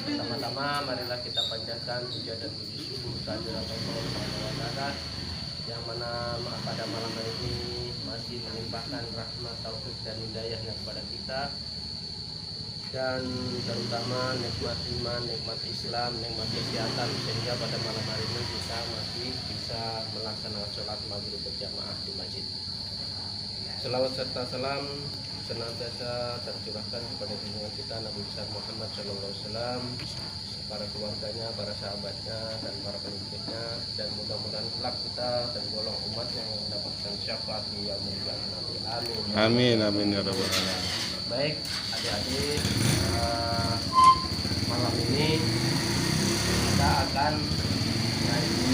Pertama-tama marilah kita panjatkan puja dan puji syukur kehadirat Allah Subhanahu wa taala yang mana pada malam hari ini masih melimpahkan rahmat, taufik dan hidayahnya kepada kita, dan terutama nikmat iman, nikmat Islam, nikmat kesehatan, sehingga pada malam hari ini kita masih bisa melaksanakan sholat maghrib berjamaah di masjid. Selawat serta salam senantiasa tercurahkan kepada junjungan kita Nabi besar Muhammad SAW, para keluarganya, para sahabatnya, dan para pengikutnya, dan mudah-mudahan kelak kita dan golong umat yang mendapatkan syafaat di yaumul qiyamah nanti. Amin. Amin amin ya rabbal alamin. Baik adik-adik, malam ini kita akan ngaji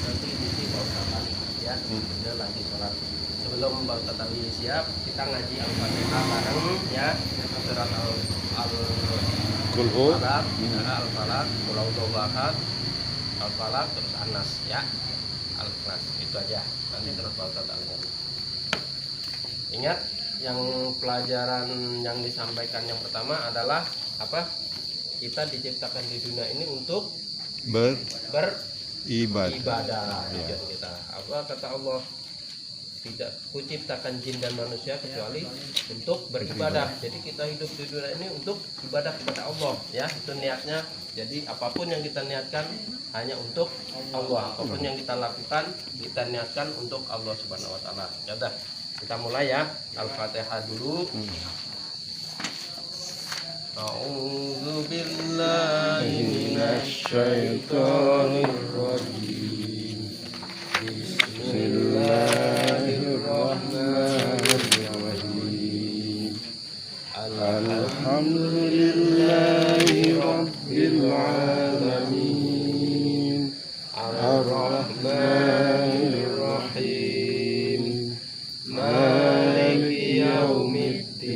nanti di Bapak Ali ya. Kita lagi sholat. Sebelum Bapak Ali siap, kita ngaji Al-Fatihah bareng ya. Surat Al-Falaq, Al-Falaq, Al-Falaq, terus An-Nas ya. Al-Nas itu aja. Nanti terus Bapak Ali. Ingat, yang pelajaran yang disampaikan yang pertama adalah apa? Kita diciptakan di dunia ini untuk beribadah. Ya. Kita apa kata Allah? Tidak kuciptakan jin dan manusia kecuali untuk beribadah. Jadi kita hidup di dunia ini untuk ibadah kepada Allah ya. Itu niatnya. Jadi apapun yang kita niatkan hanya untuk Allah. Apapun yang kita lakukan kita niatkan untuk Allah Subhanahu wa taala. Ya udah. Kita mulai ya, Al-Fatihah dulu. A'udzu billahi minasy syaithanir rajim. Bismillahirrahmanirrahim. Alhamdulillahi rabbil alamin. Ar-Rahmanir Rahim. Maliki yaumiddin.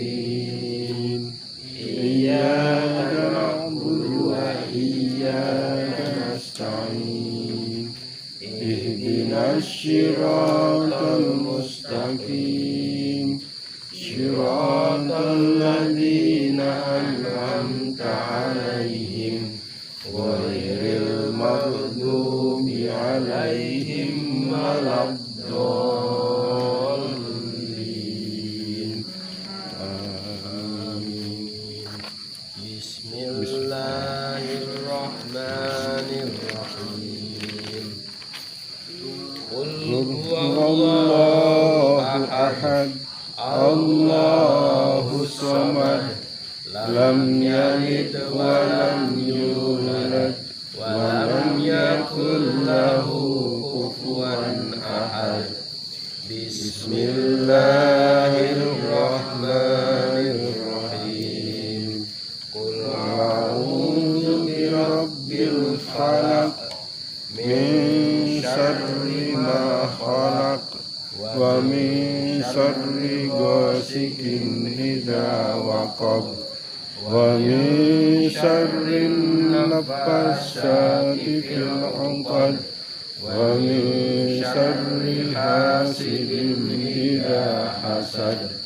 Iyyaka na'budu wa iyyaka nasta'in. Ihdinas siratal mustaqim. Siratal ladzina an'amta 'alaihim ghairil maghdubi 'alaihim waladdallin. Bismillahirrahmanirrahim. Qul huwallahu ahad, Allahus samad, lam yalid wa lam yulad wa lam yakul lahu kufuwan ahad. Bismillahirrahmanirrahim. Qul a'udzu birabbil falaq min syarri ma khalaq wa min syarri ghasikin idza waqab wa min syarri nafassati fil 'uqad wa min syarri hasidin idza hasad.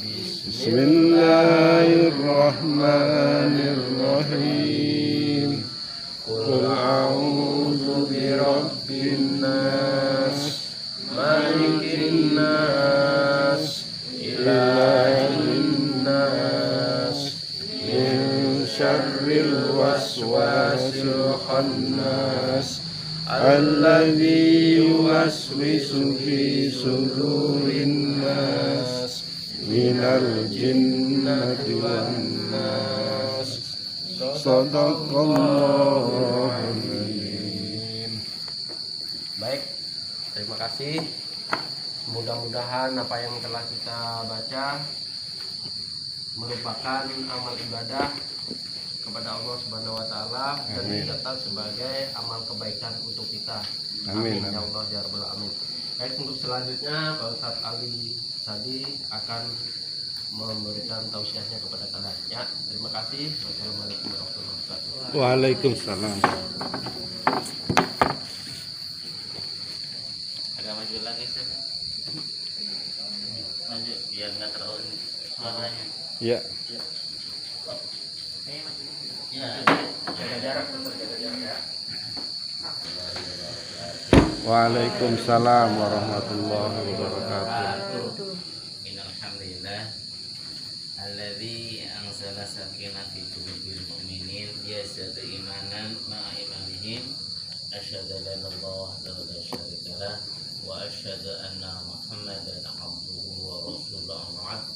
Bismillahirrahmanirrahim. Qul a'udzu birabbin nas, malikin nas, ilahin nas, min syarril waswasil khannas, alladzi yuwaswisu fi sudurin nas, minal jinnati wan nas. Shadaqallahul azim. Baik, terima kasih. Mudah-mudahan apa yang telah kita baca merupakan amal ibadah kepada Allah Subhanahu wa taala dan dicatat sebagai amal kebaikan untuk kita. Amin ya Allah ya rabbal alamin. Baik, untuk selanjutnya Pak Ustadz Ali Sadi akan memberikan tausiahnya kepada kalian ya. Terima kasih. Wassalamualaikum warahmatullahi wabarakatuh. Waalaikumsalam. Agak maju lagi sih. Maju biar nggak terlalu suaranya. Ya. Jaga jarak, tetap jaga jarak ya. Waalaikumsalam warahmatullahi wabarakatuh. Innalhamdulillah alladzi anzala sakinata fi qulubil mu'minin yazadu imanan ma'a imanihim asyhadu an la ilaha illallah wa syarika lah wa asyhadu anna muhammadan abduhu wa rasuluhu ma'ad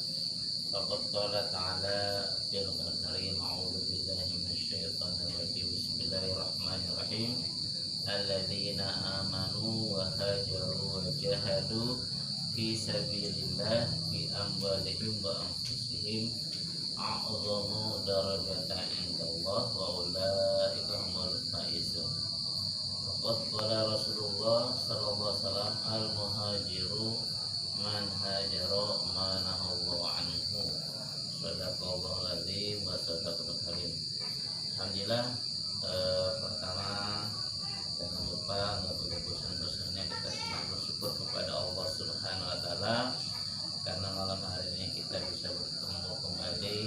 faqad qala ta'ala fil karim a'udzu billahi minasyaitonir rajim bismillahirrahmanirrahim alladzina amanu wa hajaru wa jahadu fi sabilillah bi amwalihim wa anfusihim a'zamu darajatan indallah wa ulaika humul faizun. Waqad qala Rasulullah sallallahu alaihi wasallam al muhajiru man hajara ma nahallahu anhu. Sadaqallahul azim wa sadaqal karim. Alhamdulillah, pertama jangan lupa nggak bosan-bosannya kita semua bersyukur kepada Allah Subhanahu wa Ta'ala karena malam hari ini kita bisa bertemu kembali,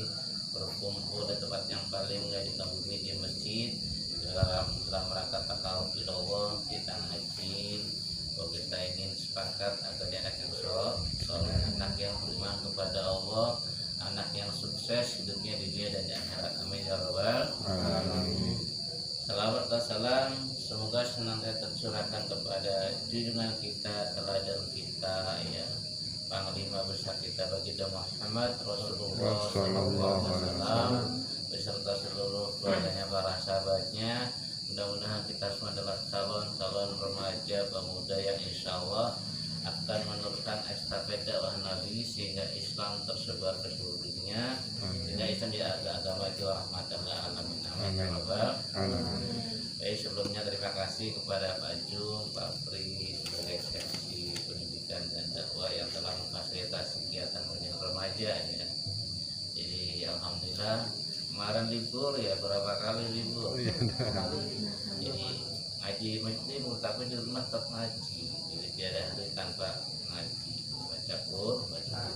berkumpul di tempat yang paling mulia di bumi, di masjid, dalam rangka takarub Allah. Kita ngaji, kalau kita ingin sepakat agar dia anak yang soleh, anak yang beriman kepada Allah, anak yang sukses hidupnya di dunia dan di akhirat. Amin ya rabbal alamin. Salawat dan salam semoga senantiasa tercurahkan kepada junjungan kita, teladan kita, ya, panglima besar kita baginda Muhammad Rasulullah sallallahu alaihi wasallam beserta seluruh keluarganya, para sahabatnya. Mudah-mudahan kita semua adalah calon-calon remaja pemuda yang insya Allah akan meneruskan estafet dakwah Nabi sehingga Islam tersebar ke seluruh dunia, sehingga Islam di agama itu rahmatan lil alamin. Amin ya rabbal alamin. Baik, sebelumnya terima kasih kepada Pak Jum, Pak Pri sebagai seksi pendidikan dan dakwah yang telah memfasilitasi kegiatan unjuk remaja ya. Jadi alhamdulillah kemarin libur ya, berapa kali libur. Jadi ngaji masjid tapi di rumah tetap ngaji. Jadi tiada hari tanpa ngaji, baca Quran.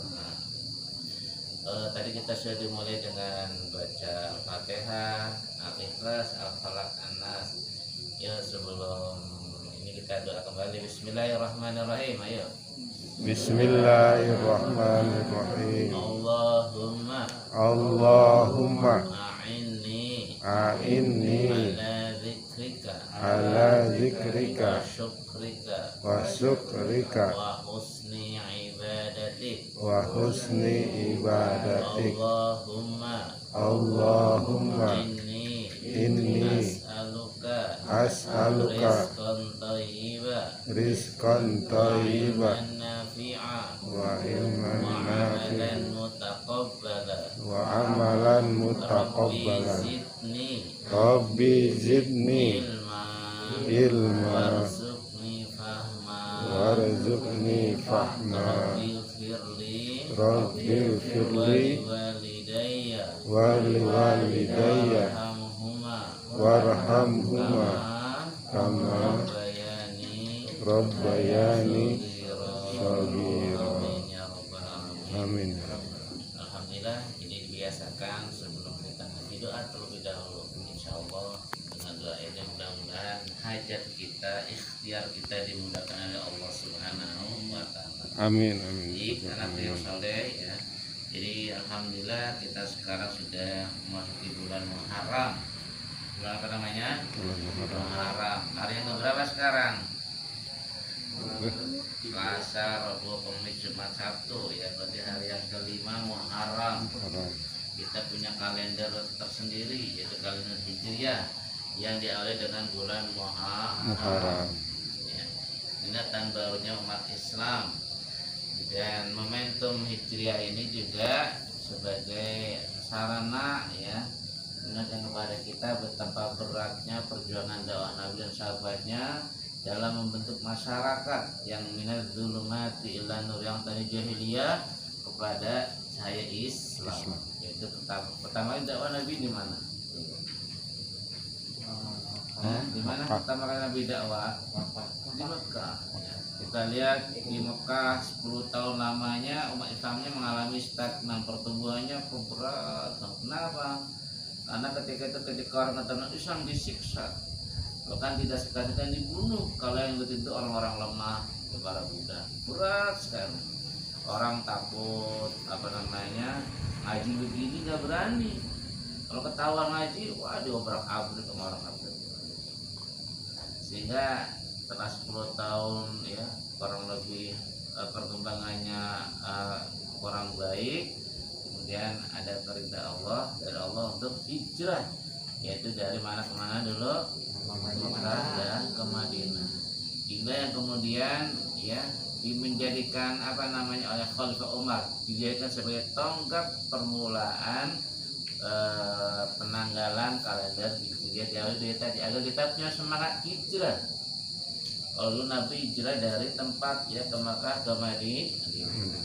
Tadi kita sudah dimulai dengan baca Al-Fatihah, Al-Ikhlas, Al-Falaq, An-Nas. Ya, sebelum ini kita doa kembali. Bismillahirrahmanirrahim. Ayo. Bismillahirrahmanirrahim. Allahumma a'inni ala zikrika wa syukrika wa husni ibadatik. Allahumma inni as'aluka rizqan thayyiban wa ilman nafi'an wa amalan mutaqabbalan. Rabbi zidni ilma warzuqni fahma. Rabbi firli wali walidayya warhamhuma kama rabbayani shaghira. Amin. Alhamdulillah, ini dibiasakan sebelum kita ngaji doa terlebih dahulu. Insya Allah dengan doa ini mudah-mudahan hajat kita, ikhtiar kita dimudahkan oleh Allah Subhanahu wa Ta'ala. Amin, amin. Anak yang soleh ya. Jadi alhamdulillah kita sekarang sudah memasuki bulan Muharram. Bulan apa namanya? Muharram. Hari yang berapa sekarang? Selasa, Rabu, Kamis, Jumat, Sabtu ya, berarti hari yang kelima Muharram. Kita punya kalender tersendiri yaitu kalender Hijriah yang diawali dengan bulan Muharram. Ya. Ini tahun barunya umat Islam. Dan momentum Hijriah ini juga sebagai sarana ya mengingatkan kepada kita betapa beratnya perjuangan dakwah Nabi dan sahabatnya dalam membentuk masyarakat yang minaz zulumati ila nur, yang tadi jahiliyah kepada cahaya Islam. Yaitu pertama dakwah Nabi di mana? Di mana pertama kali Nabi dakwah? Di Mekah. Ya. Kita lihat di Mekah 10 tahun lamanya umat Islamnya mengalami stagnan, pertumbuhannya berat. Kenapa? Karena ketika orang katakan Islam disiksa, bahkan tidak sekali-kali dibunuh kalau yang itu orang-orang lemah kepada Buddha. Berat sekali. Orang takut ngaji begini nggak berani. Kalau ketahuan ngaji, wah diobrak-abrik sama orang kafir. Sehingga setelah 10 tahun ya kurang lebih perkembangannya kurang baik, kemudian ada perintah Allah dari Allah untuk hijrah, yaitu dari mana ke mana dulu? Mekah dan ke Madinah. Hingga yang kemudian ya menjadikan oleh Khalifah Umar, dijadikan sebagai tonggak permulaan penanggalan kalender Hijriah agar kita punya semangat hijrah. Kalau dulu Nabi hijrah dari tempat ya ke Makkah ke Madinah.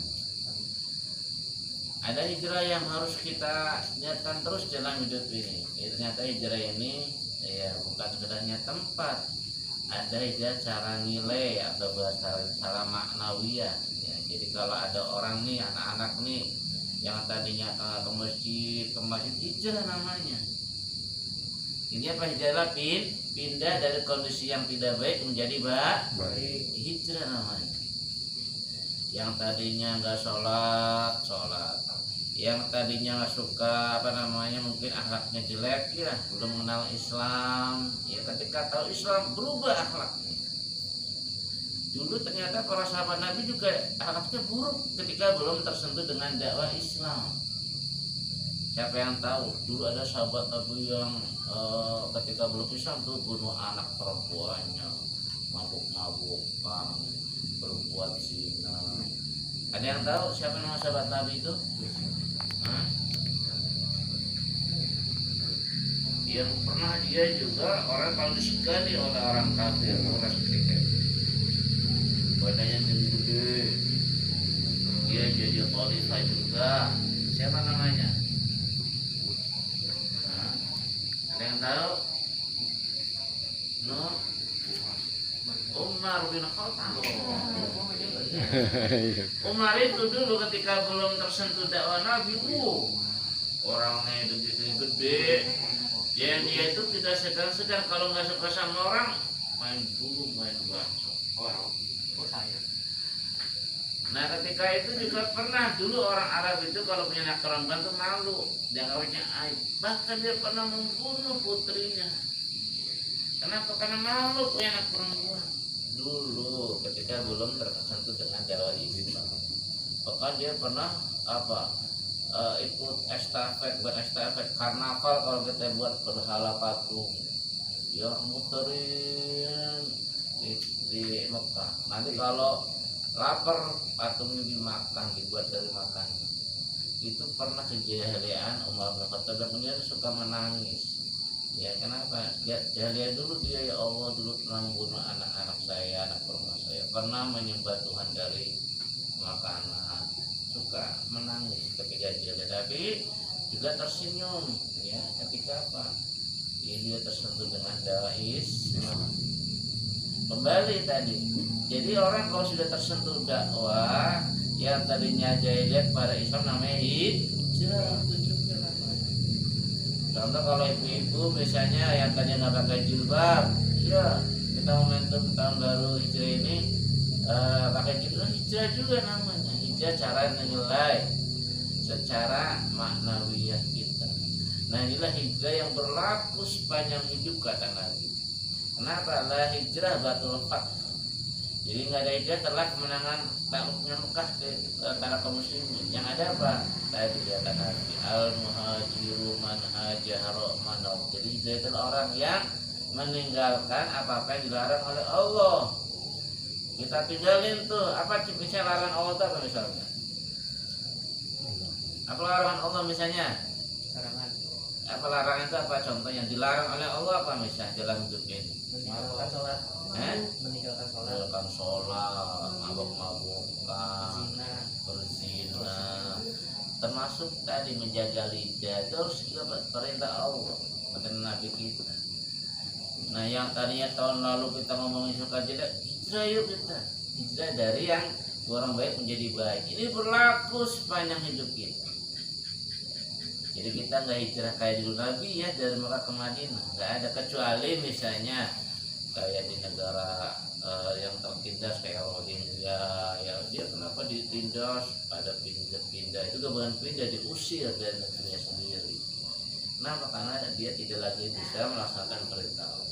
Ada hijrah yang harus kita niatkan terus dalam hidup ini. Ternyata hijrah ini ya bukan sekedarnya tempat. Ada hijrah cara nilai atau cara maknawiyah. Ya, jadi kalau ada orang nih, anak-anak nih yang tadinya ke masjid hijrah namanya. Ini apa hijrah? Pindah dari kondisi yang tidak baik menjadi baik. Hijrah namanya. Yang tadinya nggak sholat. Yang tadinya nggak suka mungkin akhlaknya jelek ya, belum mengenal Islam. Ya ketika tahu Islam berubah akhlaknya. Dulu ternyata para sahabat Nabi juga akhlaknya buruk ketika belum tersentuh dengan dakwah Islam. Siapa yang tahu? Dulu ada sahabat Nabi yang ketika belum Islam tuh bunuh anak perempuannya, mabuk-mabukan, berbuat zina. Ada yang tahu siapa nama sahabat Nabi itu? Yang pernah dia juga orang paling disegani oleh orang kafir, orang seperti itu. Badannya tinggi gede, dia jadi khalifah juga. Siapa namanya? Ada yang tahu? No, Umar bin Khattab. Umar itu dulu ketika belum tersentuh dakwah Nabi, orangnya begitu gede. Dia itu tidak segan-segan kalau nggak suka sama orang main bulu, main bacok. Nah ketika itu juga pernah dulu orang Arab itu kalau punya anak perempuan tuh malu, dianggapnya aib. Bahkan dia pernah membunuh putrinya. Kenapa? Karena malu punya anak perempuan. Dulu ketika belum tersentuh dengan dakwah Islam. Bahkan dia pernah ikut estafet karnaval kalau kita buat berhala patung ya muterin di Mekah. Nanti kalau lapar patungnya dimakan, dibuat dari makanan. Itu pernah kejahilian Umar bin Khattab, kemudian suka menangis. Ya kenapa? Jahiliyah dulu dia, ya Allah dulu pernah membunuh anak-anak saya, anak perempuan saya, pernah menyembah Tuhan dari makanan, suka menangis ketika jahiliyah, tapi juga tersenyum ya ketika ya, dia tersentuh dengan dakwah Islam. Kembali tadi, jadi orang kalau sudah tersentuh dakwah yang tadinya jahiliyah pada Islam namanya hijrah. Contoh kalau ibu-ibu misalnya yang tadinya nggak pakai jilbab, ya kita momentum tahun baru hijrah ini pakai jilbab, hijrah juga namanya. Hijrah cara menilai secara maknawiyah kita. Nah inilah hijrah yang berlaku sepanjang hidup kata Nabi. Kenapa? La hijrah batul fath. Jadi nggak ada hijrah setelah kemenangan takluknya Mekah antara kaum muslimin. Yang ada apa? Tadi kata Nabi, al muhajiru man hajara manau. Jadi hijrah itu orang yang meninggalkan apa-apa yang dilarang oleh Allah. Kita tinggalin tuh apa misalnya larangan Allah itu apa misalnya? Apa larangan Allah misalnya? Larangan. Apa larangan itu apa? Contoh yang dilarang oleh Allah apa misalnya dalam hidup ini? Meninggalkan sholat. Meninggalkan sholat, mabuk-mabukan, berzina, termasuk tadi menjaga lidah, itu harus juga perintah Allah, kata Nabi kita. Nah yang tadinya tahun lalu kita ngomongin suka jelek, hijrah yuk kita, hijrah dari yang orang baik menjadi baik. Ini berlaku sepanjang hidup kita. Jadi kita nggak hijrah kayak dulu Nabi ya, dari Mekah ke Madinah, nggak ada, kecuali misalnya kayak di negara yang tertindas kayak Rohingya ya, dia kenapa ditindas, pada pindah itu bukan pindah, diusir dari negerinya sendiri. Kenapa? Karena dia tidak lagi bisa melaksanakan perintah Allah.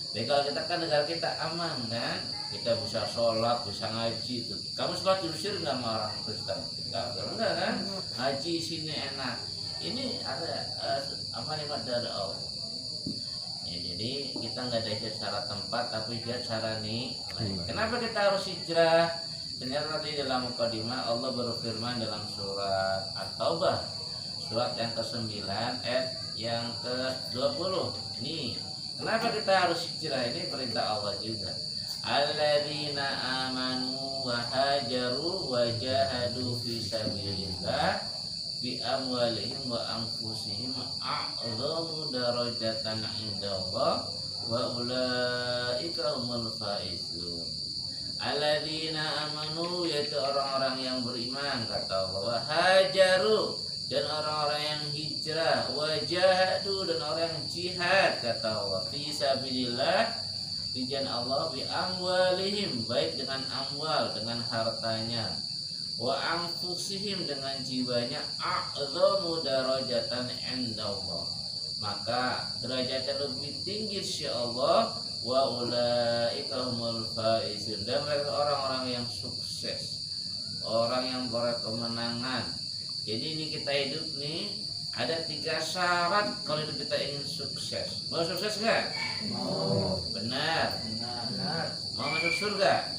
Jadi kalau kita kan negara kita aman kan, kita bisa sholat, bisa ngaji itu. Kamu sholat diusir nggak sama orang Kristen? Enggak kan? Ngaji sini enak. Ini ada nikmat dari Allah. Ya, jadi kita nggak ada hijrah secara tempat, tapi hijrah secara nilai. Kenapa kita harus hijrah? Ternyata di dalam mukadimah Allah berfirman dalam surat At-Taubah, surat yang ke-9 ayat yang ke-20. Nih, kenapa kita harus hijrah? Ini perintah Allah juga. Alladzina amanu wa hajaru wa jahadu fi sabilillah bi amwalihim wa anfusihim a'zamu darajatan indallah wa ulaika humul faizun. Alladzina amanu, yaitu orang-orang yang beriman, kata Allah, wa hajaru, dan orang-orang yang hijrah, wa jahadu, dan orang yang jihad, kata Allah, fi sabilillah, di jalan Allah, bi amwalihim, baik dengan amwal, dengan hartanya, wa anfusihim, dengan jiwanya, a'zamu darajatan indallah, maka derajatnya lebih tinggi insya Allah, wa ulaika humul faizun, dan mereka orang-orang yang sukses, orang yang berkemenangan. Jadi ini kita hidup nih ada 3 syarat kalau hidup kita ingin sukses. Mau sukses nggak? Mau. Benar. Mau masuk surga?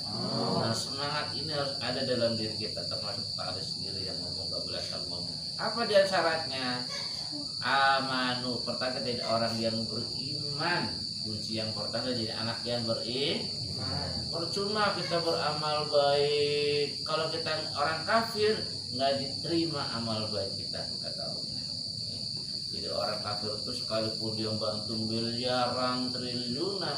Nah, semangat ini harus ada dalam diri kita, termasuk Pak Ali sendiri yang ngomong gak boleh asal ngomong. Apa dia syaratnya? Amanu, pertama jadi orang yang beriman. Kunci yang pertama jadi anak yang beriman. Percuma kita beramal baik kalau kita orang kafir, nggak diterima amal baik kita, kata Allah. Jadi orang kafir itu sekalipun dia bantu miliaran, triliunan,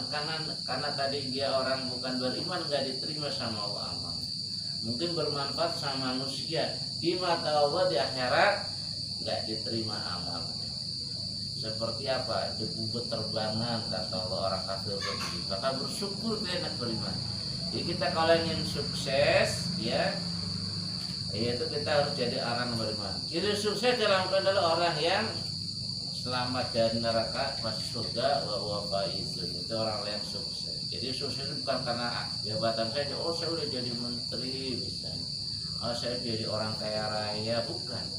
karena tadi dia orang bukan beriman, nggak diterima sama Allah amal. Mungkin bermanfaat sama manusia, di mata Allah di akhirat nggak diterima amal. Seperti apa? Debu berterbangan, kata Allah, orang kafir begitu. Maka bersyukur dia nak beriman. Jadi kita kalau ingin sukses, ya, yaitu kita harus jadi orang yang beriman. Jadi sukses dalam adalah orang yang selamat dari neraka, masuk surga, wa faizun. Itu orang yang sukses. Jadi sukses itu bukan karena jabatan saja. Oh, saya udah jadi menteri misalnya. Oh, saya jadi orang kaya raya, bukan.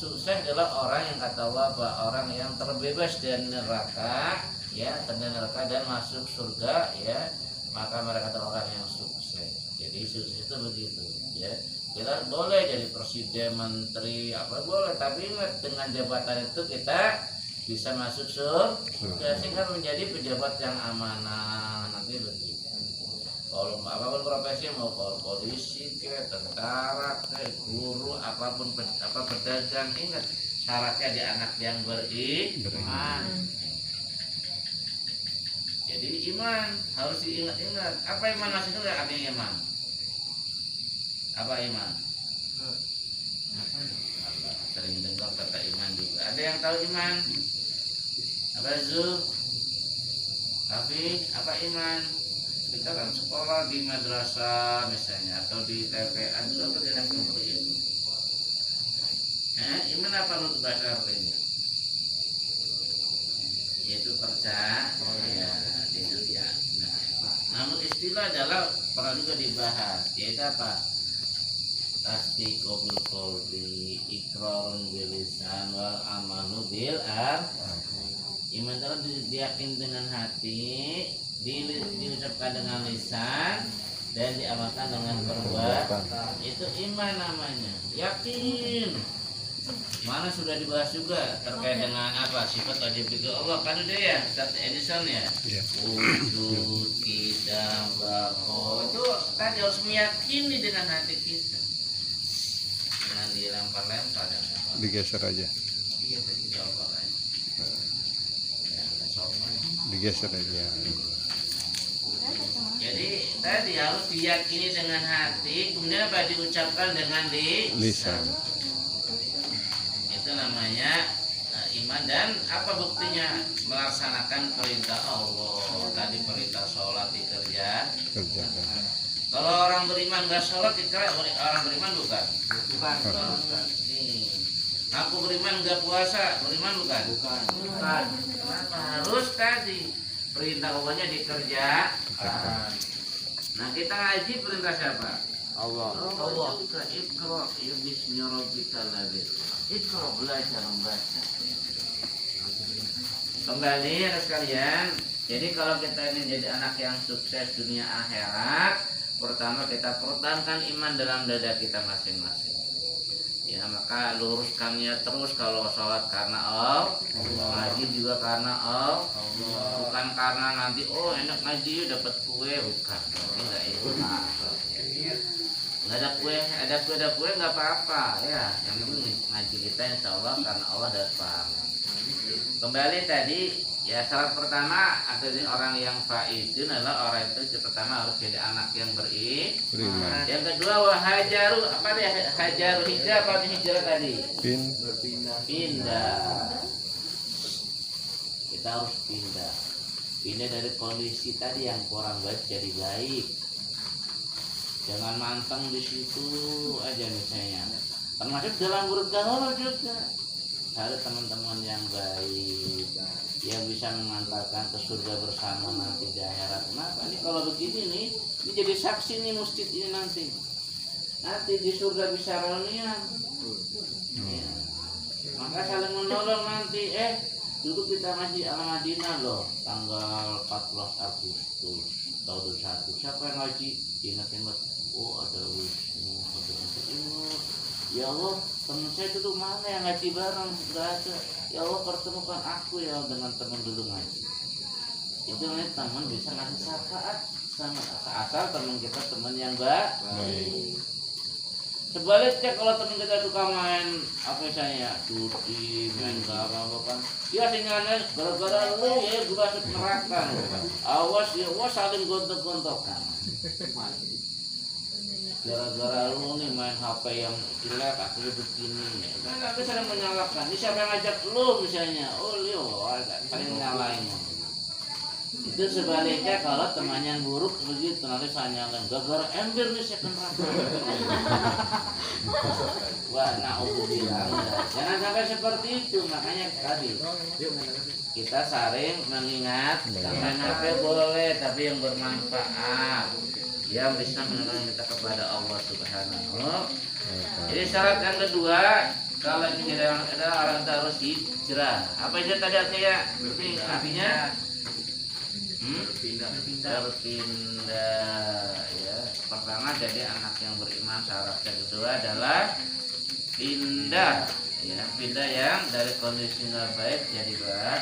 Sukses adalah orang yang kata Allah, orang yang terbebas dari neraka, ya, dari neraka dan masuk surga, ya, maka mereka adalah orang yang sukses. Jadi sukses itu begitu, ya. Kita boleh jadi presiden, menteri, apa boleh, tapi ingat dengan jabatan itu kita bisa masuk surga, sehingga menjadi pejabat yang amanah nanti begitu. Kalau apapun profesi, mau polisi, tentara, guru, apapun pedagang, ingat syaratnya di anak yang beriman. Jadi iman harus diingat-ingat. Apa iman maksudnya? Artinya iman. Apa iman? Sering dengar kata iman juga. Ada yang tahu iman? Apa Zul? Tapi apa iman? Kita kan sekolah di madrasah misalnya atau di TPA itu apa yang berilmu? Iman apa menurut bahasa artinya? Yaitu percaya, ya, itu ya. Nah, namun istilah adalah pernah juga dibahas, yaitu apa? Tasdiqu bil qalbi, iqrarun bil lisan, wal amalu bil iman itu diyakini dengan hati, diucapkan dengan lisan, dan diamalkan dengan perbuatan. Itu iman namanya, yakin. Mana sudah dibahas juga terkait dengan apa sifat wajib Allah kan udah ya, Ustaz Edison ya. Wujud kita bako itu tadi harus meyakini dengan hati kita. Jangan dilempar-lempar dan Digeser aja. iya dicoba aja. Digeser aja. Jadi tadi harus diyakini dengan hati, kemudian apa diucapkan dengan lisan. Lisan. Itu namanya beriman. Dan apa buktinya? Melaksanakan perintah Allah. Tadi perintah sholat Kerjakan. Kalau orang beriman nggak sholat dikira orang beriman bukan? Bukan. Nih, aku beriman nggak puasa, beriman bukan? Bukan. Kenapa harus tadi perintah Allahnya dikerjakan? Nah kita ngaji perintah siapa? Allah. Allah. Iqra bismi rabbikal ladzi. Iqra, belajar membaca. Kembali ya sekalian. Jadi kalau kita ingin jadi anak yang sukses dunia akhirat, pertama kita pertahankan iman dalam dada kita masing-masing. Ya, maka luruskannya terus. Kalau sholat karena Allah, ngaji juga karena Allah, bukan karena nanti oh enak ngaji dapat kue, bukan. Enggak itu. Nggak ada kue nggak apa-apa ya. Yang penting ngaji kita insya Allah karena Allah dan pahala. Kembali tadi ya, syarat pertama agar orang yang faizun adalah orang itu pertama harus jadi anak yang beriman. Yang kedua wahajaru, apa dia hajaru, hijrah apa hijrah tadi? Pindah. Kita harus pindah dari kondisi tadi yang kurang baik jadi baik. Jangan manteng di situ aja misalnya. Termasuk dalam bergaul juga. Cari teman-teman yang baik, yang bisa mengantarkan ke surga bersama nanti di akhirat. Kenapa? Ini kalau begini nih, ini jadi saksi nih masjid ini nanti di surga bisa reunian. Ya. Maka saling menolong nanti. Dulu kita masih Al-Madinah loh, tanggal 14 Agustus tahun 2021. Siapa yang ngaji? Ingat-ingat. Oh ada Wisnu, ada Wisnu. Ya Allah, teman saya dulu mana yang ngaji bareng? Gak ada. Ya Allah, pertemukan aku ya dengan teman dulu ngaji. Itu namanya teman bisa ngasih syafaat sama asal teman kita teman yang baik. Sebaliknya kalau teman kita suka main apa misalnya judi, main apa kan, ya sinyalnya gara-gara lu ya gue masuk neraka. Awas ya, saling gontok-gontokan. Gara-gara lu nih main HP yang jelek akhirnya begini ya. Kan tapi sering menyalahkan. Ini siapa yang ngajak lu misalnya? Oh Leo, saling nyalain. Itu sebaliknya kalau teman yang buruk begitu nanti saya nyalain. Gara-gara ember nih saya kena. Wah, na'udzubillah. Jangan sampai seperti itu. Makanya tadi kita saling mengingat. Main HP boleh tapi yang bermanfaat, yang bisa mengenal kita kepada Allah Subhanahu. Jadi syarat yang kedua, kalau ini ada orang itu harus hijrah. Apa itu tadi artinya? Artinya berpindah. Ya. Pertama jadi anak yang beriman. Syarat yang kedua adalah pindah. Ya, pindah yang dari kondisi nggak baik jadi baik.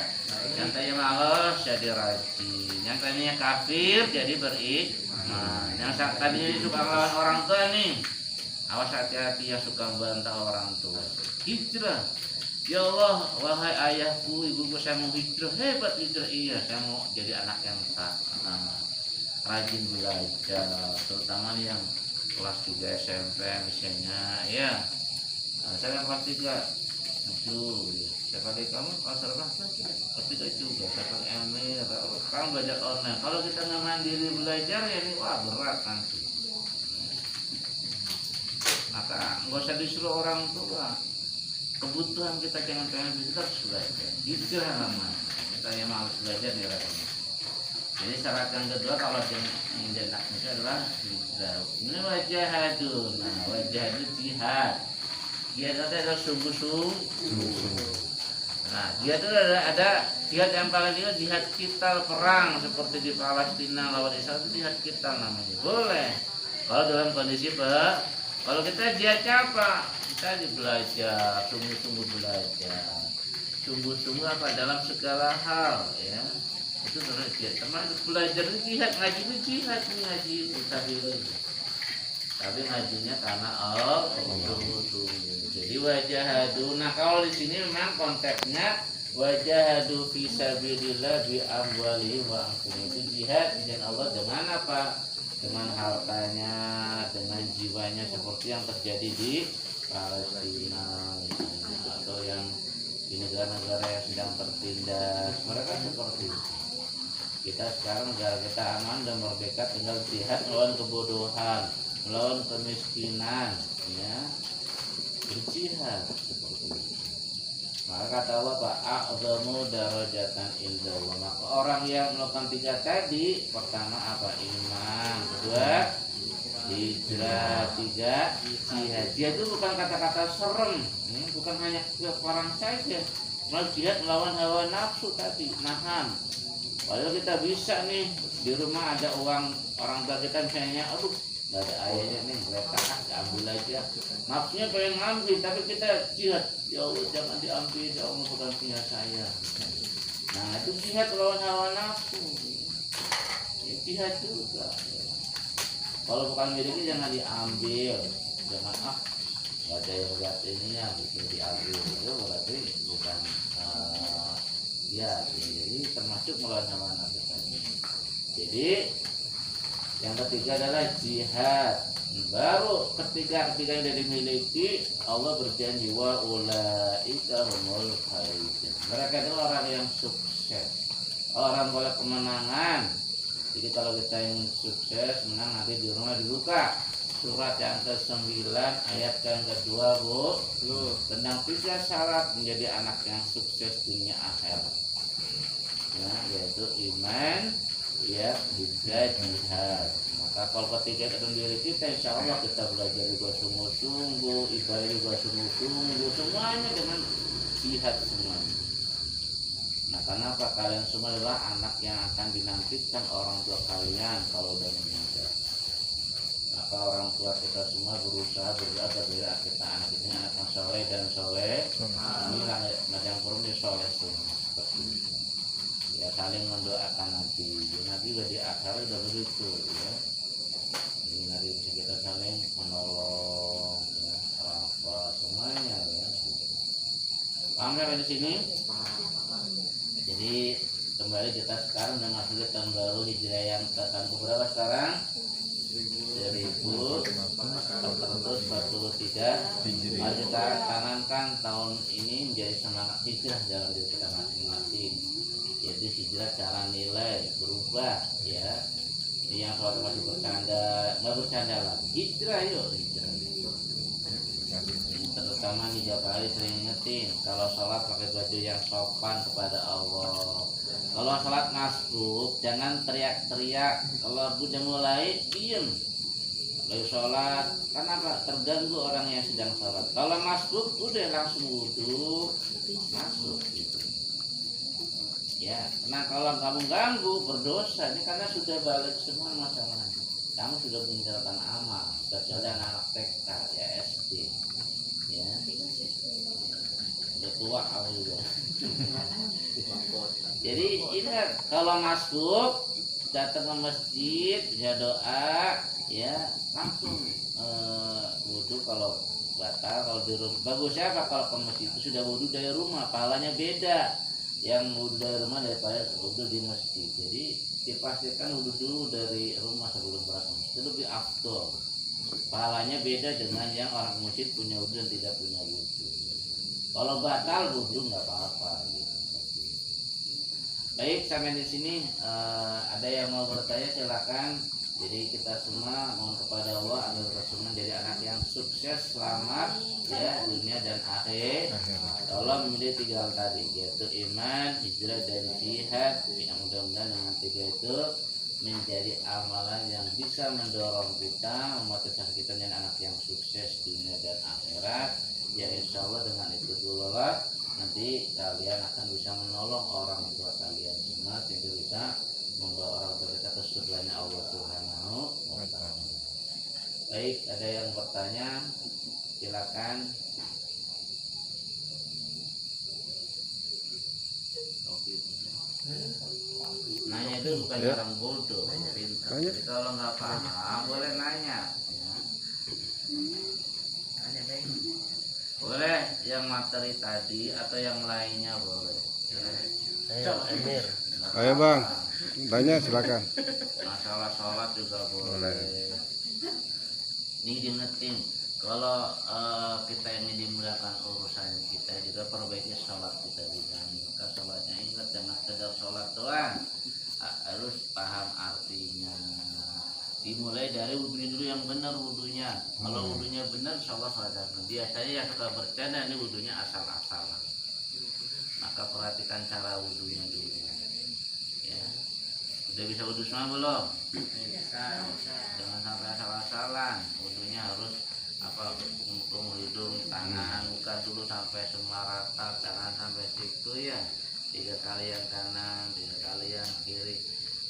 Yang tadinya malas jadi rajin. Yang tadinya kafir jadi beriman. Yang tadinya suka melawan orang tua nih, awas hati-hati yang suka bantah orang tua. Hijrah. Ya Allah, wahai ayahku, ibuku, saya mau hijrah. Hebat hijrah, iya, saya mau jadi anak yang rajin belajar, terutama yang kelas 3 SMP misalnya, ya. Saya kelas 3 itu, siapa lagi kamu kelas berapa? Kelas 3 juga, siapa Emir, kamu belajar online. Kalau kita nggak mandiri belajar ya ini wah berat nanti. Maka nggak usah disuruh orang tua. Kebutuhan kita jangan pengen kita harus belajar. Hijrah lama. Kita yang harus belajar di rasanya. Jadi syarat yang kedua kalau yang jadi anak itu adalah hijrah. Ini wajah hadun. Nah, wajah itu jihad. Jihad itu adalah sungguh-sungguh. Nah, jihad itu ada jihad yang paling dia jihad kita perang seperti di Palestina lawan Israel itu jihad kita namanya. Boleh. Kalau dalam kondisi kalau kita jihadnya apa? Kita belajar, sungguh-sungguh belajar, sungguh-sungguh apa dalam segala hal, ya. Itu terus jihad. Termasuk belajar itu jihad, ngaji itu jihad, ngaji kita pilih. Tapi ngajinya karena Allah sungguh-sungguh. Jadi wajahadu. Nah kalau di sini memang konteksnya wajahadu fi sabilillah bi amwalihim wa anfusihim. Itu jihad dengan Allah dengan apa? Dengan hartanya, dengan jiwanya seperti yang terjadi di Palestina atau yang di negara-negara yang sedang tertindas, mereka seperti itu. Kita sekarang negara kita aman dan merdeka, tinggal jihad melawan kebodohan, melawan kemiskinan, ya, berjihad seperti itu. Maka kata Allah, a'dhamu darajatan indallah. Maka orang yang melakukan 3 tadi, pertama apa? Iman, kedua hijrah, 3 jihad. Jihad itu bukan kata-kata serem, bukan hanya perang saja. Malah jihad melawan hawa nafsu tadi, nahan. Padahal kita bisa nih di rumah ada uang orang tua kita misalnya, aduh nggak ada ayahnya nih, mereka ambil aja. Nafsunya pengen ngambil, tapi kita jihad, ya Allah jangan diambil, ya Allah bukan punya saya. Nah itu jihad melawan hawa nafsu, ya, jihad juga. Kalau bukan miliknya jangan diambil, jangan nggak ada yang lihat ininya, bisa diambil. Itu berarti bukan ya, jadi termasuk melawan hawa nafsu. Jadi yang ketiga adalah jihad. Baru ketika yang dimiliki, Allah berjanji wa ulaika humul faizun. Mereka itu orang yang sukses, orang boleh kemenangan. Jadi kalau kita ingin sukses, menang, nanti di rumah dibuka surat yang ke-9 ayat yang kedua, Bu, tentang 3 syarat menjadi anak yang sukses dunia akhirat, ya, yaitu iman, ya, hijrah, jihad. Maka kalau ketiga dalam diri kita, insya Allah kita belajar juga sungguh-sungguh, ibadah juga sungguh-sungguh, semuanya dengan jihad semuanya. Nah, kenapa kalian semua adalah anak yang akan dinantikan orang tua kalian kalau udah meninggal. Maka orang tua kita semua berusaha berdoa agar kita anak ini anak yang soleh dan soleh. Ini macam perumnya soleh semua. Ya, saling mendoakan nanti. Nanti udah di akhir udah begitu, ya. Jadi nanti bisa kita saling menolong, ya, apa semuanya, ya. Paham ya di sini? Jadi kembali kita sekarang dengan masuk tahun baru Hijriah yang tahun berapa sekarang? 1443. Mari kita tanamkan tahun ini menjadi semangat hijrah dalam diri kita masing-masing. Jadi hijrah cara nilai berubah, ya. Yang kalau masih bercanda, nggak bercanda lagi. Hijrah yuk, hijrah. Terutama nih tiap hari sering ingetin kalau sholat pakai baju yang sopan kepada Allah. Kalau sholat masbuk jangan teriak-teriak. Kalau udah mulai diem. Lalu sholat, kenapa? Terganggu orang yang sedang sholat. Kalau masbuk udah langsung wudhu masuk gitu. Ya, nah kalau kamu ganggu berdosa ini karena sudah balik semua masalahnya. Kamu sudah menjalankan amal, kecuali anak TK, ya SD, ya, udah tua kamu juga. Jadi ingat kalau masuk datang ke masjid, ya doa, ya langsung wudhu kalau batal, kalau di rumah bagusnya apa kalau ke masjid itu sudah wudhu dari rumah, pahalanya beda yang wudhu dari rumah daripada wudhu di masjid. Jadi dipastikan wudhu dulu dari rumah sebelum berangkat masjid, itu lebih afdol. Pahalanya beda dengan yang orang masjid punya wudhu dan tidak punya wudhu. Kalau batal wudhu nggak apa-apa gitu. Baik, sampai di sini ada yang mau bertanya silakan. Jadi kita semua mohon kepada Allah agar kita semua menjadi anak yang sukses, selamat, ya, dunia dan akhir. Allah memilih 3 hal tadi, yaitu iman, hijrah, dan jihad. Yang mudah-mudahan dengan 3 itu menjadi amalan yang bisa mendorong kita, memotivasi kita menjadi anak yang sukses dunia dan akhirat. Ya insya Allah dengan itu dulu lah nanti kalian akan bisa menolong orang tua kalian semua, sehingga bisa membawa orang tua kita ke surganya Allah Subhanahu wa ta'ala. Baik, ada yang bertanya silakan. Nanya itu bukan orang bodoh, pintar. Jadi kalau nggak paham boleh nanya, ya. Boleh yang materi tadi atau yang lainnya boleh. Ayo, Emir. Ayo Bang, tanya silakan. Masalah sholat juga boleh. Ini diingetin, Kalau kita ingin dimudahkan urusan kita juga perbaiki sholat kita juga. Maka sholatnya ingat jangan sekedar sholat doang, harus paham artinya. Dimulai dari wudhu dulu yang benar wudhunya. Kalau wudhunya benar, insyaallah sholatnya. Biasanya yang suka bercanda ini wudhunya asal-asalan. Maka perhatikan cara wudhunya dulu. Ya, udah bisa wudhu semua belum? Jangan sampai asal-asalan. Wudhunya harus apa, kumpul hidung, tangan, muka dulu sampai semua rata, jangan sampai situ ya. 3 kali yang kanan, 3 kali yang kiri.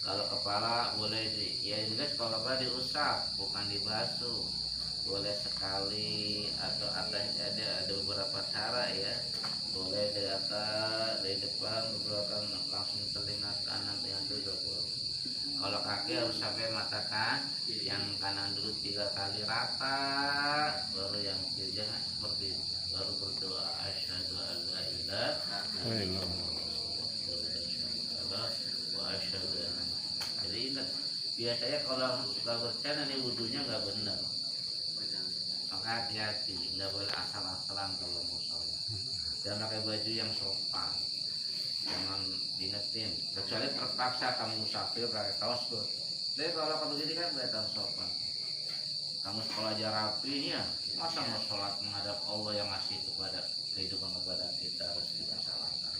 Kalau kepala boleh ya jelas kalau kepala diusap, bukan dibasuh. Boleh sekali atau atas ada beberapa cara ya. Boleh dari atas, dari depan, beberapa langsung telinga kanan yang juga boleh. Kalau kaki harus sampai mata kan, yang kanan dulu 3 kali rata, baru yang kiri. Jangan seperti itu. Baru berdoa asyhadu an la ilaha illallah wa asyhadu anna. Jadi ingat, biasanya kalau suka bercanda nih wudhunya nggak benar. Maka hati-hati, nggak boleh asal-asalan kalau mau sholat. Jangan pakai baju yang sopan. Jangan diingetin, kecuali terpaksa kamu musafir pakai kaos tuh. Tapi kalau kamu begini kan kelihatan sopan. Kamu sekolah aja rapi ya, masa mau sholat menghadap Allah yang ngasih kepada kehidupan kepada kita harus dimasalahkan.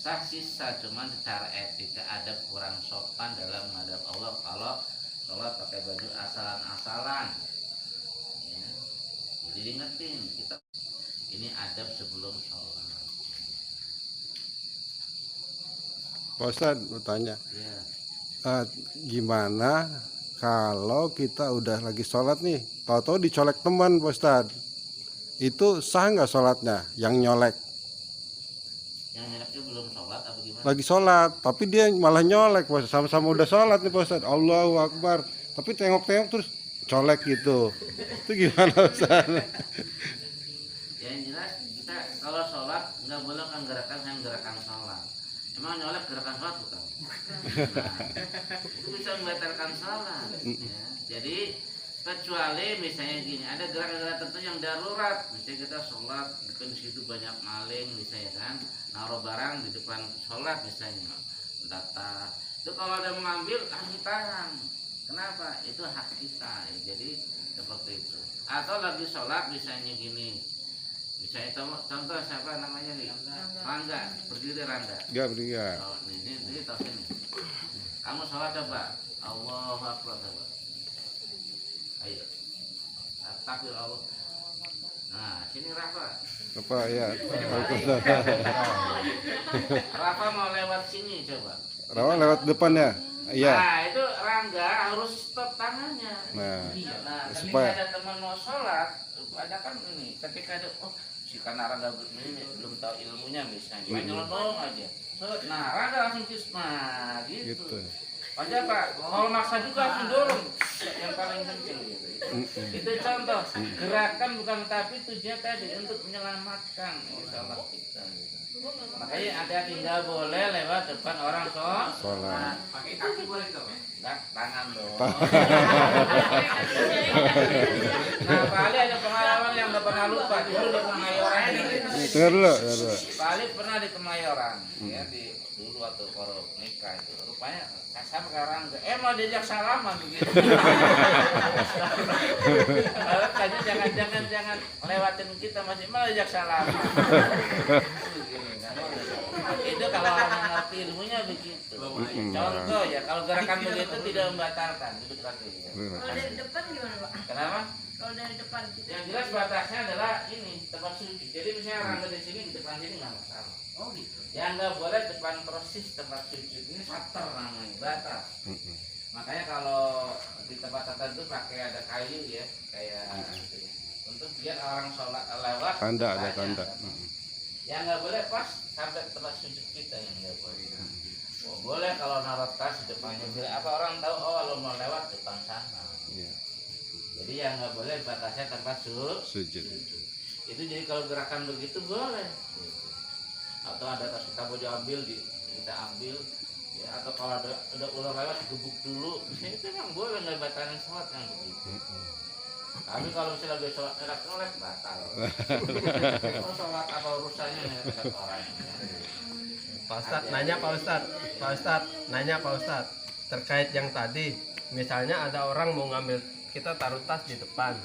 Sah sisa cuman secara etika ada kurang sopan dalam menghadap Allah kalau sholat pakai baju asalan-asalan. Ya. Jadi diingetin kita ini adab sebelum sholat. Pak Ustadz bertanya, Ya. gimana kalau kita udah lagi sholat nih, tahu-tahu dicolek teman Pak Ustadz, itu sah nggak sholatnya yang nyolek? Yang nyoleknya belum sholat apa gimana? Lagi sholat, tapi dia malah nyolek Pak Ustadz. Sama-sama udah sholat nih Pak Ustadz, Allahu Akbar, tapi tengok-tengok terus colek gitu. Itu gimana Ustadz? Yang jelas kita kalau sholat nggak boleh kan gerakan sholat. Emang nyolek gerakan sholat bukan? Nah, itu bisa membatalkan sholat. Ya. Jadi kecuali misalnya gini, ada gerakan-gerakan tertentu yang darurat. Misalnya kita sholat, di situ banyak maling, misalnya kan, naruh barang di depan sholat misalnya, data. Itu kalau ada mengambil harus ditahan. Kenapa? Itu hak kita. Ya. Jadi seperti itu. Atau lagi sholat misalnya gini. Misalnya contoh siapa namanya nih? Rangga, berdiri Rangga. Enggak berdiri. Oh, ini tahu sini. Kamu sholat coba. Allahu Akbar coba. Ayo. Takbir Allah. Nah, sini Rafa. Apa ya? Rafa mau lewat sini coba. Rawa lewat depannya. Iya. Nah, itu Rangga harus stop tangannya. Nah, Ketika supaya ada teman mau sholat, ada kan ini. Ketika ada si karena Rangga ini belum tahu ilmunya misalnya, main nyelonong aja. Nah, Rangga langsung kismah gitu. Aja Pak, kalau maksa juga langsung dorong yang paling penting gitu. Itu contoh gerakan bukan tapi tujuannya tadi untuk menyelamatkan sholat kita. Makanya hati-hati nggak boleh lewat depan orang sholat. Pakai kaki boleh tuh? Nggak, tangan dong. Nah, Pak Ali ada pengalaman yang nggak pernah lupa dulu di Kemayoran ini. Dengar dulu. Pak Ali pernah di Kemayoran, ya di dulu waktu baru nikah itu. Rupanya kasar sekarang mau diajak salaman begitu. Jangan lewatin kita masih malah diajak salaman. Itu kalau orang yang ngerti ilmunya begitu. Contoh ya, kalau gerakan begitu tidak membatalkan. Duduk lagi. Kalau dari depan gimana Pak? Kenapa? Kalau dari depan Yang jelas batasnya adalah ini tempat sujud. Jadi misalnya Rangga di sini di depan sini nggak masalah. Oh gitu. Yang nggak boleh depan persis tempat sujud ini sater namanya batas. Makanya kalau di tempat tertentu pakai ada kayu ya kayak untuk biar orang sholat lewat. Tanda ada tanda. Yang nggak boleh pas sampai tempat sujud kita yang nggak boleh. Oh, boleh kalau naruh tas di depannya biar apa orang tahu kalau mau lewat depan sana. Iya. Jadi yang nggak boleh batasnya tempat Sujud. Itu jadi kalau gerakan begitu boleh. Atau ada tas kita mau diambil kita ambil ya, atau kalau ada ular lewat gebuk dulu itu memang boleh nggak batalin sholat yang begitu. Tapi kalau misalnya dia sholat nolak batal. Oh, sholat apa urusannya nih kata orang? Pak Ustadz nanya Pak Ustadz terkait yang tadi, misalnya ada orang mau ngambil, kita taruh tas di depan,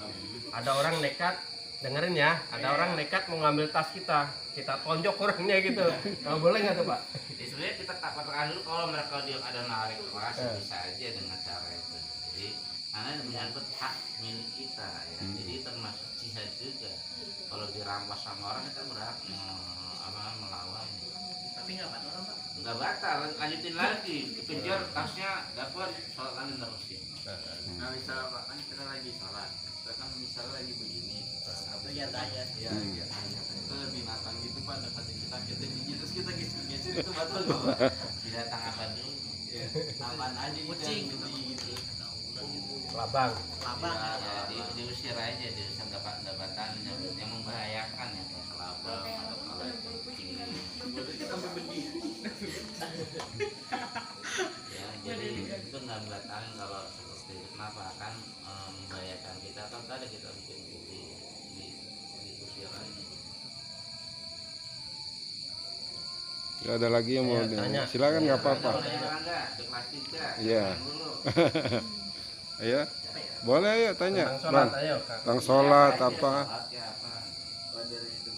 ada orang nekat, dengerin ya, ada orang nekat mau ngambil tas kita tonjok orangnya gitu, nggak boleh nggak tuh Pak? Jadi sebenarnya kita tak katakan dulu kalau mereka dia ada narik keras bisa aja dengan cara itu. Jadi karena menyangkut hak milik kita ya. Jadi termasuk jihad juga. Kalau dirampas sama orang kita berhak melawan. Tapi nggak batal Pak. Nggak batal, lanjutin lagi. Dikejar tasnya dapat sholat lagi terusin. Nah misalnya Pak, kan kita lagi sholat, kita kan misalnya lagi begini, apa ya tanya? Ya, itu binatang gitu Pak deketin kita gigi terus kita geser itu batal nggak Pak? Binatang apa dulu? Ya, apaan aja kucing gitu. Labang. Ya, diusir aja, diusir nggak batal yang membahayakan ya kayak kelabang atau kalau kucing. Kita berbedi. Ya, jadi itu nggak batalin kalau seperti itu. Kenapa akan membahayakan kita? Kan tadi kita bikin diusir aja. Nggak ada lagi yang mau Ya, tanya. silakan nggak apa-apa. Enggak, di kelas 3. Iya. Dulu. Ayo, boleh ayo tanya. Tentang sholat, Bang, ayo Kak. tentang sholat Iya, apa? sholatnya apa? Dari itu.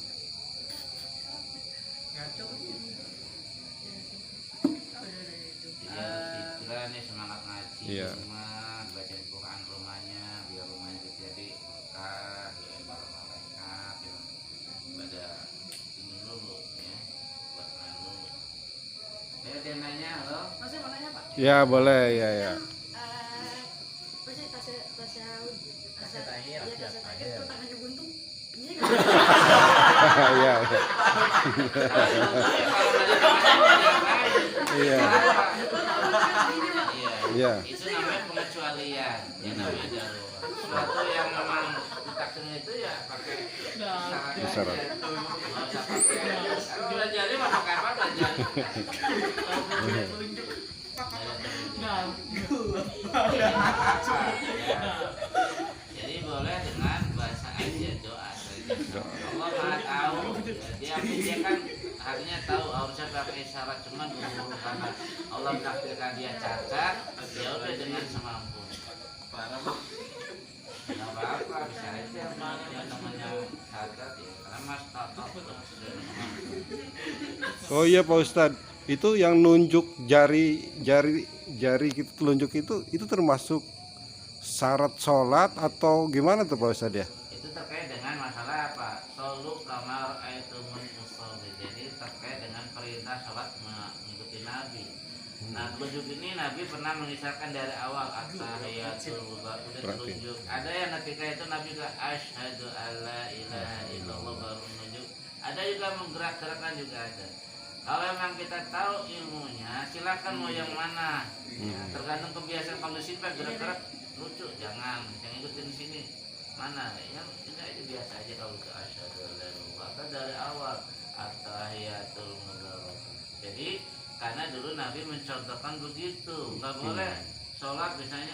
Kira nih semangat ngaji Iya. semua, bacain Quran rumahnya, biar rumahnya jadi berkah, doain para malaikat, yang pada ini dulu ya, buat lalu. Dia nanya, halo. Masih mau nanya Pak? Ya boleh, ya ya. Apa sih tasnya tahiyat. iya tasnya tahiyat tuh tangannya buntung. Iya Iya, iya, iya. Itu namanya pengecualian, ya namanya darurat. Sesuatu yang memang ditakdirkan itu ya pakai Isyarat. Kalau belajar mah pakai apa belajar? Jadi boleh dengan bahasa aja doa saja. Allah Maha tahu. Dia kan artinya tahu harusnya pakai isyarat cuman karena Allah menakdirkan dia cacat, ya udah dengan semampunya. Nggak apa-apa, bisa aja namanya cacat ya. Karena mas tahu Oh iya Pak Ustadz, itu yang nunjuk jari kita telunjuk itu termasuk syarat sholat atau gimana tuh Pak Ustadz ya? itu terkait dengan masalah apa? Solu kamar aitumun usolli. Jadi terkait dengan perintah sholat mengikuti Nabi. Nah, telunjuk ini Nabi pernah mengisahkan dari awal at-tahiyatul wudu udah telunjuk. Ada yang ketika itu Nabi juga asyhadu alla ilaha illallah baru menunjuk. Ada juga menggerak-gerakkan juga ada. Kalau memang kita tahu ilmunya, silakan mau yang mana. Ya, tergantung kebiasaan kalau simpan gerak-gerak lucu, jangan ikutin sini. Mana? Yang ini aja biasa aja kalau ke asyhadu alla ilaha illallah dari awal at-tahiyatul wudu. Jadi karena dulu Nabi mencontohkan begitu, nggak boleh sholat misalnya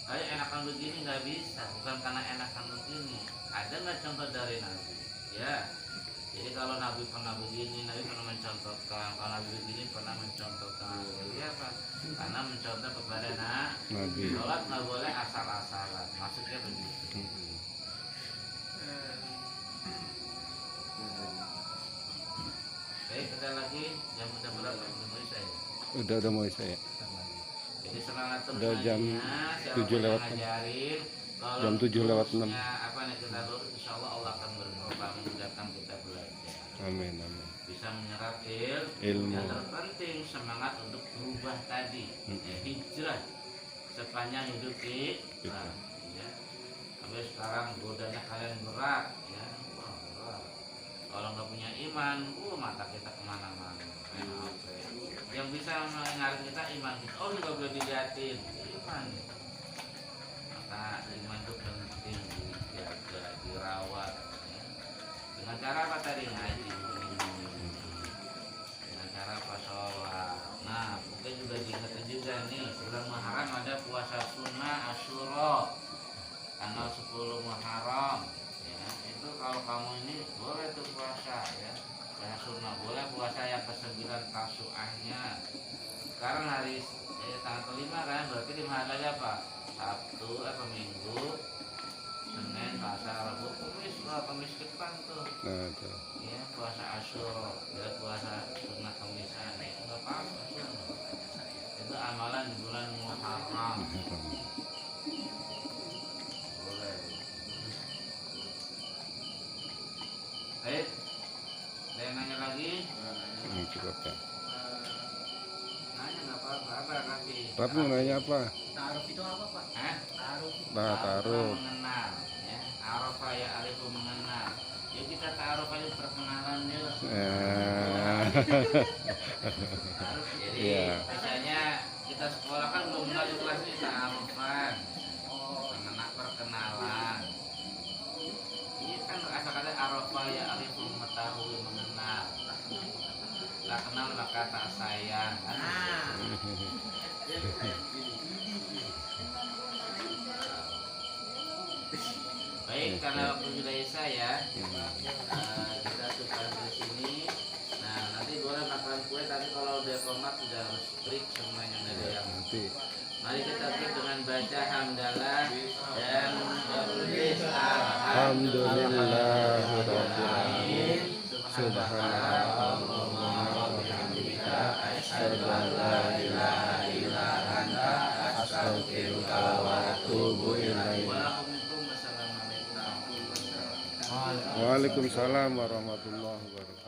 kayak enakan begini nggak bisa, bukan karena enakan begini. Ada nggak contoh dari Nabi? Ya, jadi kalau Nabi pernah begini, Nabi pernah mencontohkan. Kalau Nabi begini pernah mencontohkan. Jadi apa? Karena mencontoh kepada Nabi. sholat nggak boleh asal-asalan. Maksudnya begitu. Baik, kita lagi jam udah berapa? Udah mau saya. Jadi semangat terus Udah jam ngajinya, 7 lewat siapa yang ngajarin, kalau jam 7 lewat 6. terusnya apa nih kita lurus, insya Allah Allah akan berdoa memudahkan kita belajar. Amin amin. Bisa menyerap Ilmu. yang terpenting semangat untuk berubah tadi, ya, hijrah sepanjang hidup kita. Ya. Sampai sekarang godanya kalian berat, ya. Wah, berat. Kalau nggak punya iman, mata kita kemana-mana. Yang bisa menarik kita iman kita. Oh, nggak boleh dilihatin iman. Maka iman itu penting dijaga, dirawat. Ya. Dengan cara apa tadi ngaji? Dengan cara apa sholat? Nah, mungkin juga diingatkan juga nih. Bulan Muharram ada puasa sunnah Asyura. Tanggal 10 sekarang hari tanggal kelima kan, berarti 5 hari lagi apa? Sabtu, Minggu, Senin, Selasa, Rabu, Kamis depan tuh. Nah, tuh. Ya, puasa Asyura, ya puasa sunnah Kamisan, itu nggak apa-apa. Itu amalan di bulan Muharram. Boleh. Baik, ada yang nanya lagi? Cukup ya. Nanya nggak apa-apa, apa Rafi? Rafi mau nanya apa? Ta'aruf itu apa Pak? Hah? Ta'aruf. Nah, taruh. Mengenal, ya. Arafah ya arifu mengenal. Yuk kita taruh aja perkenalan yuk. Taruh. Jadi Iya. misalnya kita sekolah kan belum mulai kelas ini ta'arufan. Mengenal perkenalan. Ini kan asal kata arafah ya arifu mengetahui mengenal. Tak kenal maka tak sayang. Baik, karena waktu sudah Isya ya, kita cukupkan di sini. Nah, nanti boleh makan kue, tapi kalau udah komat sudah harus break semuanya dari yang. Nanti. Mari kita break dengan baca hamdalah dan bertulis Alhamdulillahirrahmanirrahim. Subhanallah wa bihamdika asyhadu an la ilaha illa anta astaghfiruka wa atubu ilaik. Wassalamualaikum warahmatullahi wabarakatuh. Waalaikumsalam warahmatullahi wabarakatuh.